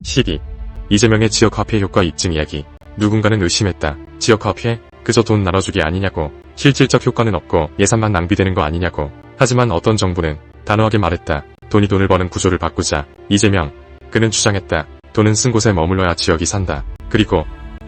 12. 이재명의 지역화폐 효과 입증 이야기. 누군가는 의심했다. 지역화폐? 그저 돈 나눠주기 아니냐고. 실질적 효과는 없고 예산만 낭비되는 거 아니냐고. 하지만 어떤 정부는 단호하게 말했다. 돈이 돈을 버는 구조를 바꾸자. 이재명. 그는 주장했다. 돈은 쓴 곳에 머물러야 지역이 산다. 그리고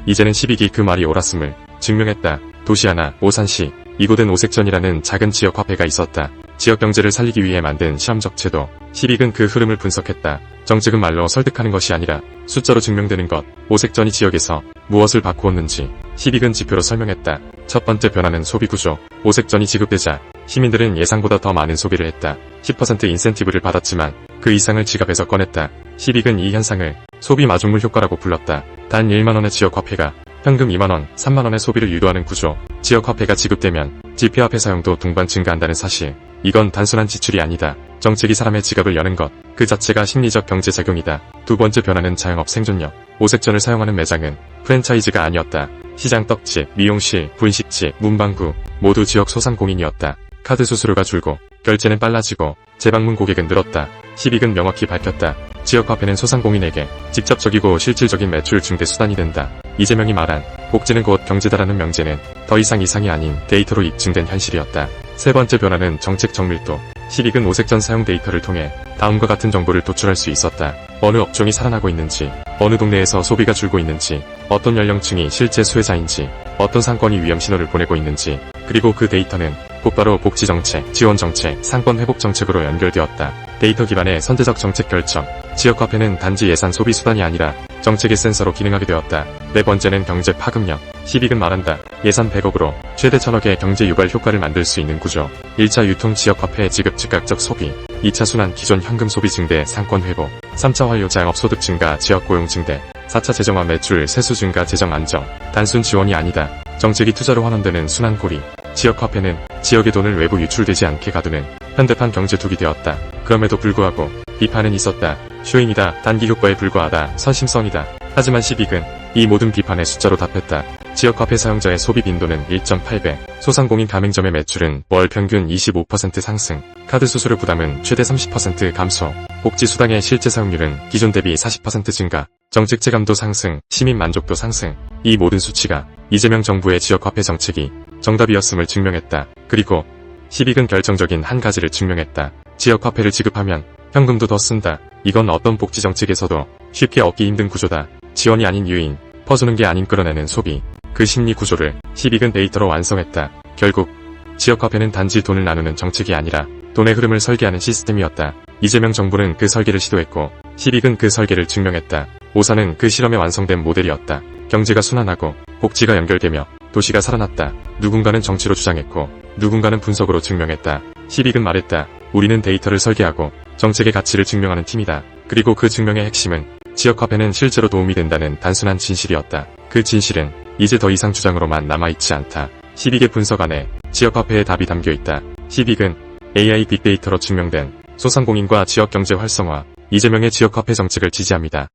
이제는 12기 그 말이 옳았음을 증명했다. 도시 하나, 오산시. 이곳엔 오색전이라는 작은 지역화폐가 있었다. 지역 경제를 살리기 위해 만든 시험적 제도. 12근 그 흐름을 분석했다. 정책은 말로 설득하는 것이 아니라 숫자로 증명되는 것. 오색전이 지역에서 무엇을 바꾸었는지 12근 지표로 설명했다. 첫 번째 변화는 소비구조. 오색전이 지급되자 시민들은 예상보다 더 많은 소비를 했다. 10% 인센티브를 받았지만 그 이상을 지갑에서 꺼냈다. 12근 이 현상을 소비 마중물 효과라고 불렀다. 단 1만원의 지역화폐가 현금 2만원, 3만원의 소비를 유도하는 구조. 지역화폐가 지급되면 지폐화폐 사용도 동반 증가한다는 사실. 이건 단순한 지출이 아니다. 정책이 사람의 지갑을 여는 것. 그 자체가 심리적 경제작용이다. 두 번째 변화는 자영업 생존력. 오색전을 사용하는 매장은 프랜차이즈가 아니었다. 시장 떡집, 미용실, 분식집, 문방구 모두 지역 소상공인이었다. 카드 수수료가 줄고 결제는 빨라지고 재방문 고객은 늘었다. 12근 명확히 밝혔다. 지역화폐는 소상공인에게 직접적이고 실질적인 매출 증대 수단이 된다. 이재명이 말한 복지는 곧 경제다라는 명제는 더 이상 이상이 아닌 데이터로 입증된 현실이었다. 세 번째 변화는 정책 정밀도. 12근 오색전 사용 데이터를 통해 다음과 같은 정보를 도출할 수 있었다. 어느 업종이 살아나고 있는지, 어느 동네에서 소비가 줄고 있는지, 어떤 연령층이 실제 수혜자인지, 어떤 상권이 위험 신호를 보내고 있는지, 그리고 그 데이터는 곧바로 복지정책, 지원정책, 상권회복정책으로 연결되었다. 데이터 기반의 선제적 정책 결정. 지역화폐는 단지 예산 소비 수단이 아니라 정책의 센서로 기능하게 되었다. 네 번째는 경제 파급력. 12근 말한다. 예산 100억으로 최대 1000억의 경제 유발 효과를 만들 수 있는 구조. 1차 유통 지역화폐 지급 즉각적 소비. 2차 순환 기존 현금 소비 증대 상권 회복. 3차 활용 자영업 소득 증가 지역 고용 증대. 4차 재정화 매출 세수 증가 재정 안정. 단순 지원이 아니다. 정책이 투자로 환원되는 순환고리. 지역화폐는 지역의 돈을 외부 유출되지 않게 가두는 현대판 경제둑이 되었다. 그럼에도 불구하고 비판은 있었다. 쇼잉이다. 단기 효과에 불과하다. 선심성이다. 하지만 12근 이 모든 비판에 숫자로 답했다. 지역화폐 사용자의 소비 빈도는 1.8배, 소상공인 가맹점의 매출은 월 평균 25% 상승, 카드 수수료 부담은 최대 30% 감소, 복지 수당의 실제 사용률은 기존 대비 40% 증가, 정책 체감도 상승, 시민 만족도 상승. 이 모든 수치가 이재명 정부의 지역화폐 정책이 정답이었음을 증명했다. 그리고 12근 결정적인 한 가지를 증명했다. 지역화폐를 지급하면 현금도 더 쓴다. 이건 어떤 복지 정책에서도 쉽게 얻기 힘든 구조다. 지원이 아닌 유인, 퍼주는 게 아닌 끌어내는 소비. 그 심리 구조를 12근 데이터로 완성했다. 결국 지역화폐는 단지 돈을 나누는 정책이 아니라 돈의 흐름을 설계하는 시스템이었다. 이재명 정부는 그 설계를 시도했고 12근 그 설계를 증명했다. 오산은 그 실험에 완성된 모델이었다. 경제가 순환하고 복지가 연결되며 도시가 살아났다. 누군가는 정치로 주장했고 누군가는 분석으로 증명했다. 12근 말했다. 우리는 데이터를 설계하고 정책의 가치를 증명하는 팀이다. 그리고 그 증명의 핵심은 지역화폐는 실제로 도움이 된다는 단순한 진실이었다. 그 진실은 이제 더 이상 주장으로만 남아있지 않다. 12개 분석 안에 지역화폐의 답이 담겨있다. 12근 AI 빅데이터로 증명된 소상공인과 지역경제 활성화. 이재명의 지역화폐 정책을 지지합니다.